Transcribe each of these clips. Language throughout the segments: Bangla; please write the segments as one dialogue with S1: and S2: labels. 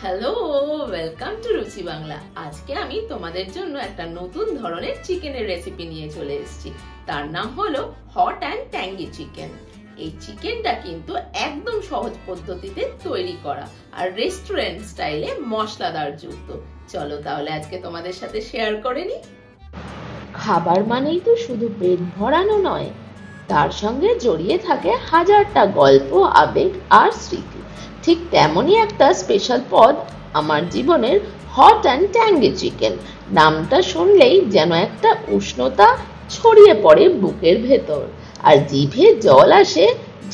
S1: হ্যালো, ওয়েলকাম টু রুচি বাংলা। আজকে আমি তোমাদের জন্য একটা নতুন ধরনের চিকেনের রেসিপি নিয়ে চলে এসেছি। তার নাম হলো হট অ্যান্ড ট্যাঙ্গি চিকেন। এই চিকেনটা কিন্তু একদম সহজ পদ্ধতিতে তৈরি করা আর রেস্টুরেন্ট স্টাইলে মশলাদার যুক্ত। চলো তাহলে আজকে তোমাদের সাথে শেয়ার করে নি।
S2: খাবার মানেই তো শুধু পেট ভরানো নয়, তার সঙ্গে জড়িয়ে থাকে হাজারটা গল্প, আবেগ আর স্মৃতি। ঠিক তেমনই একটা স্পেশাল পদ আমার জীবনের হট অ্যান্ড ট্যাঙ্গি চিকেন। নামটা শুনলেই যেন একটা উষ্ণতা ছড়িয়ে পড়ে বুকের ভেতর, আর জিভে জল আসে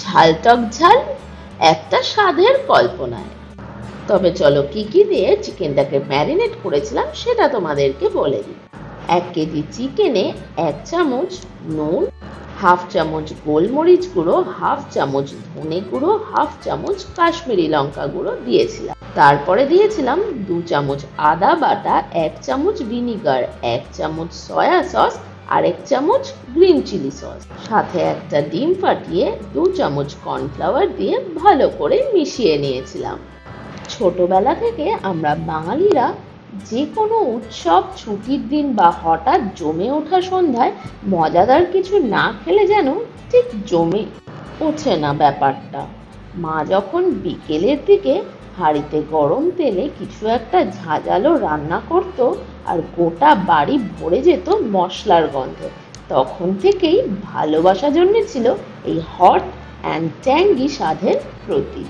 S2: ঝাল টক ঝাল একটা স্বাদের কল্পনায়। তবে চলো কি কি দিয়ে চিকেনটাকে ম্যারিনেট করেছিলাম সেটা তোমাদেরকে বলে দিই। 1 কেজি চিকেনে 1 চামচ নুন, হাফ চামচ গোলমরিচ গুঁড়ো, হাফ চামচ ধনে গুঁড়ো, হাফ চামচ কাশ্মীরি লঙ্কা গুঁড়ো দিয়েছিলাম। তারপরে দিয়েছিলাম 2 চামচ আদা বাটা, 1 চামচ ভিনিগার, 1 চামচ সয়া সস আর 1 চামচ গ্রিন চিলি সস, সাথে একটা ডিম ফাটিয়ে 2 চামচ কর্নফ্লাওয়ার দিয়ে ভালো করে মিশিয়ে নিয়েছিলাম। ছোটবেলা থেকে আমরা বাঙালিরা যে কোনো উৎসব, ছুটির দিন বা হঠাৎ জমে ওঠা সন্ধ্যায় মজাদার কিছু না খেলে যেন ঠিক জমে ওঠে না ব্যাপারটা। মা যখন বিকেলের দিকে হাঁড়িতে গরম তেলে কিছু একটা ঝাঁঝালো রান্না করতো আর গোটা বাড়ি ভরে যেত মশলার গন্ধে, তখন থেকেই ভালোবাসা জন্মেছিল এই হট অ্যান্ড ট্যাঙ্গি স্বাদের প্রতি।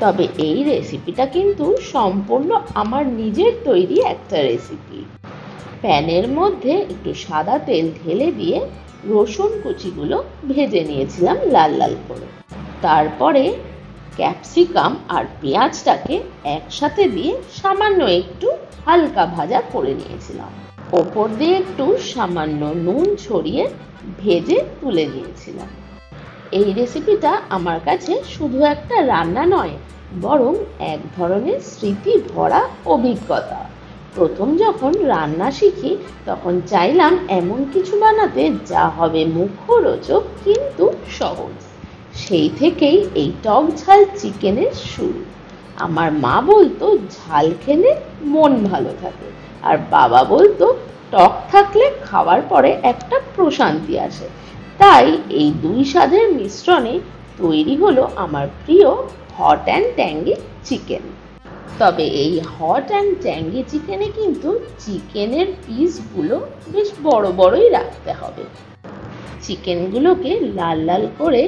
S2: তবে এই রেসিপিটা কিন্তু সম্পূর্ণ আমার নিজের তৈরি একটা রেসিপি। প্যানের মধ্যে একটু সাদা তেল ঢেলে দিয়ে রসুন কুচিগুলো ভেজে নিয়েছিলাম লাল লাল করে। তারপরে ক্যাপসিকাম আর পেঁয়াজটাকে একসাথে দিয়ে সামান্য একটু হালকা ভাজা করে নিয়েছিলাম। ওপর দিয়ে একটু সামান্য নুন ছড়িয়ে ভেজে তুলে নিয়েছিলাম। এই রেসিপিটা আমার কাছে শুধু একটা রান্না নয়, বরং এক ধরনের স্মৃতি ভরা অভিজ্ঞতা। প্রথম যখন রান্না শিখি তখন চাইলাম এমন কিছু বানাতে যা হবে মুখরোচক কিন্তু সহজ। সেই থেকেই এই টক ঝাল চিকেনের শুরু। আমার মা বলতো ঝাল খেলে মন ভালো থাকে, আর বাবা বলতো টক থাকলে খাওয়ার পরে একটা প্রশান্তি আসে। তাই এই দুই স্বাদের মিশ্রণে তৈরি হলো আমার প্রিয় হট অ্যান্ড ট্যাঙ্গি চিকেন। তবে এই হট অ্যান্ড ট্যাঙ্গি চিকেনে কিন্তু চিকেনের পিসগুলো বেশ বড় বড়ই রাখতে হবে। চিকেনগুলোকে লাল লাল করে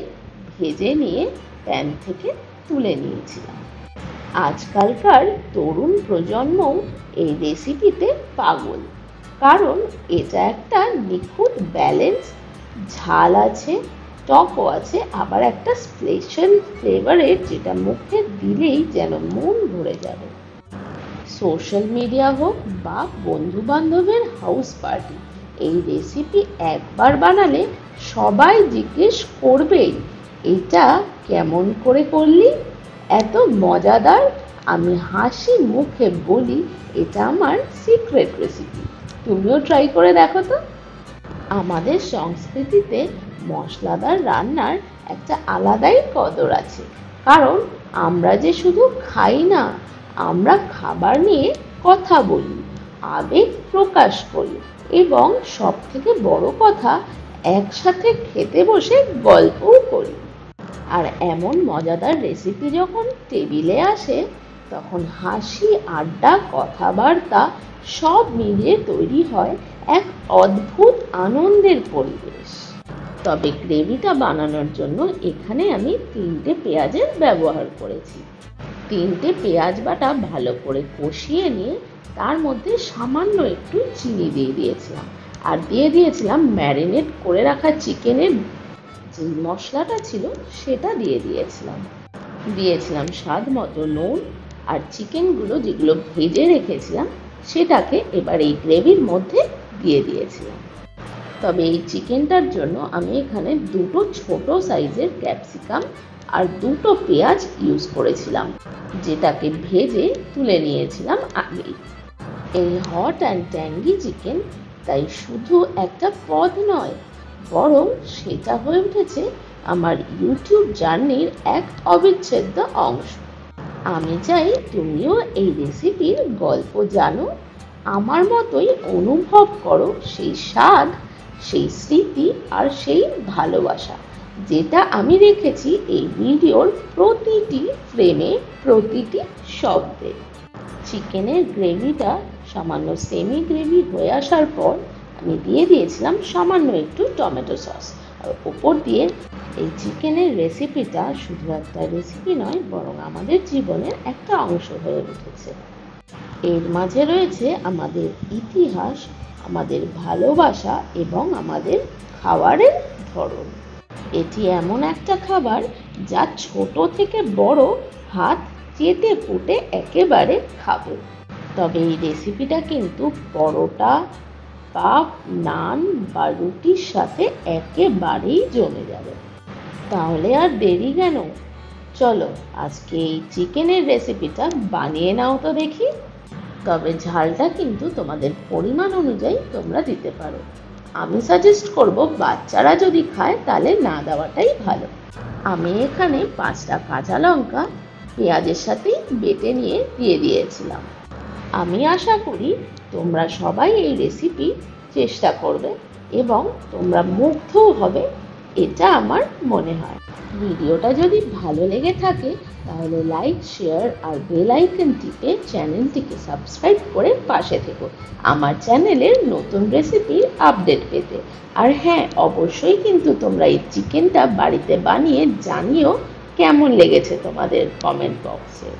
S2: ভেজে নিয়ে প্যান থেকে তুলে নিয়েছিলাম। আজকালকার তরুণ প্রজন্মও এই রেসিপিতে পাগল, কারণ এটা একটা নিখুঁত ব্যালেন্স। ঝাল আছে, টকও আছে, আবার একটা স্পেশাল ফ্লেভারের যেটা মুখে দিলেই যেন মন ভরে যাবে। সোশ্যাল মিডিয়া হোক বা বন্ধু বান্ধবের হাউস পার্টি, এই রেসিপি একবার বানালে সবাই জিজ্ঞেস করবেই, এটা কেমন করে করলি, এত মজাদার। আমি হাসি মুখে বলি এটা আমার সিক্রেট রেসিপি, তুমিও ট্রাই করে দেখো তো। আমাদের সংস্কৃতিতে মশলাদার রান্নার একটা আলাদাই কদর আছে, কারণ আমরা যে শুধু খাই না, আমরা খাবার নিয়ে কথা বলি, আবেগ প্রকাশ করি এবং সব থেকে বড় কথা একসাথে খেতে বসে গল্পও করি। আর এমন মজাদার রেসিপি যখন টেবিলে আসে তখন হাসি, আড্ডা, কথাবার্তা সব মিলিয়ে তৈরি হয় এক অদ্ভুত আনন্দের পরিবেশ। তবে গ্রেভিটা বানানোর জন্য এখানে আমি 3টে পেঁয়াজের ব্যবহার করেছি। 3টে পেঁয়াজ বাটা ভালো করে কষিয়ে নিয়ে তার মধ্যে সামান্য একটু চিনি দিয়ে দিয়েছিলাম, আর দিয়ে দিয়েছিলাম ম্যারিনেট করে রাখা চিকেনের যে মশলাটা ছিল সেটা দিয়ে দিয়েছিলাম স্বাদ মতো নুন, আর চিকেনগুলো যেগুলো ভেজে রেখেছিলাম সেটাকে এবার এই গ্রেভির মধ্যে দিয়ে দিয়েছিলাম। তবে এই চিকেনটার জন্য আমি এখানে 2টো ছোট সাইজের ক্যাপসিকাম আর 2টো পেঁয়াজ ইউজ করেছিলাম, যেটাকে ভেজে তুলে নিয়েছিলাম আগেই। এই হট অ্যান্ড ট্যাঙ্গি চিকেন তাই শুধু একটা পদ নয়, বরং সেটা হয়ে উঠেছে আমার ইউটিউব জার্নির এক অবিচ্ছেদ্য অংশ। আমি চাই তুমিও এই রেসিপির গল্প জানো, আমার মতোই অনুভব করো সেই স্বাদ, সেই স্মৃতি আর সেই ভালোবাসা যেটা আমি রেখেছি এই ভিডিওর প্রতিটি ফ্রেমে, প্রতিটি শব্দে। চিকেনের গ্রেভিটা সামান্য সেমি গ্রেভি হয়ে আসার পর আমি দিয়ে দিয়েছিলাম সামান্য একটু টমেটো সস। আর ওপর দিয়ে এই চিকেনের রেসিপিটা শুধু একটা রেসিপি নয়, বরং আমাদের জীবনের একটা অংশ হয়ে উঠেছে। এর মাঝে রয়েছে আমাদের ইতিহাস, আমাদের ভালোবাসা এবং আমাদের খাবারের ধরন। এটি এমন একটা খাবার যা ছোট থেকে বড় হাত চেটে পুটে একেবারে খাবে। তবে এই রেসিপিটা কিন্তু পরোটা বা নান বা রুটির সাথে একেবারেই জমে যাবে। তাহলে আর দেরি কেন, চলো আজকে এই চিকেনের রেসিপিটা বানিয়ে নাও তো দেখি। তবে ঝালটা কিন্তু তোমাদের পরিমাণ অনুযায়ী তোমরা দিতে পারো। আমি সাজেস্ট করব বাচ্চারা যদি খায় তাহলে না দেওয়াটাই ভালো। আমি এখানে 5টা কাঁচা লঙ্কা পেঁয়াজের সাথেই বেটে নিয়ে দিয়ে দিয়েছিলাম। আমি আশা করি তোমরা সবাই এই রেসিপি চেষ্টা করবে এবং তোমরা মুগ্ধও হবে, এটা আমার মনে হয়। ভিডিওটা যদি ভালো লেগে থাকে তাহলে লাইক, শেয়ার আর বেল আইকন টিপে চ্যানেলটিকে সাবস্ক্রাইব করে পাশে থেকো আমার চ্যানেলের নতুন রেসিপির আপডেট পেতে। আর হ্যাঁ, অবশ্যই কিন্তু তোমরা এই চিকেনটা বাড়িতে বানিয়ে জানিও কেমন লেগেছে তোমাদের কমেন্ট বক্সে।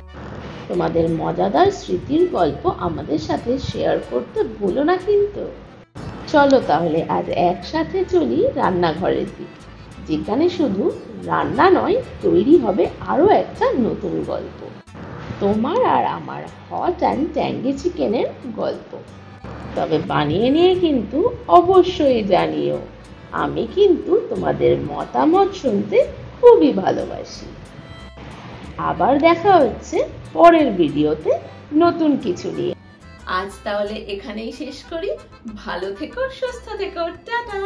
S2: তোমাদের মজাদার স্মৃতির গল্প আমাদের সাথে শেয়ার করতে ভুলো না কিন্তু। চলো তাহলে আজ একসাথে চলি রান্নাঘরের দিক, যেখানে শুধু রান্না নয়, তৈরি হবে আরও একটা নতুন গল্প, তোমার আর আমার হট অ্যান্ড ট্যাঙ্গি চিকেনের গল্প। তবে বানিয়ে নিয়ে কিন্তু অবশ্যই জানিও, আমি কিন্তু তোমাদের মতামত শুনতে খুবই ভালোবাসি। আবার দেখা হচ্ছে পরের ভিডিওতে নতুন কিছু নিয়ে।
S1: আজ তাহলে এখানেই শেষ করি। ভালো থেকো, সুস্থ থেকো, টাটা।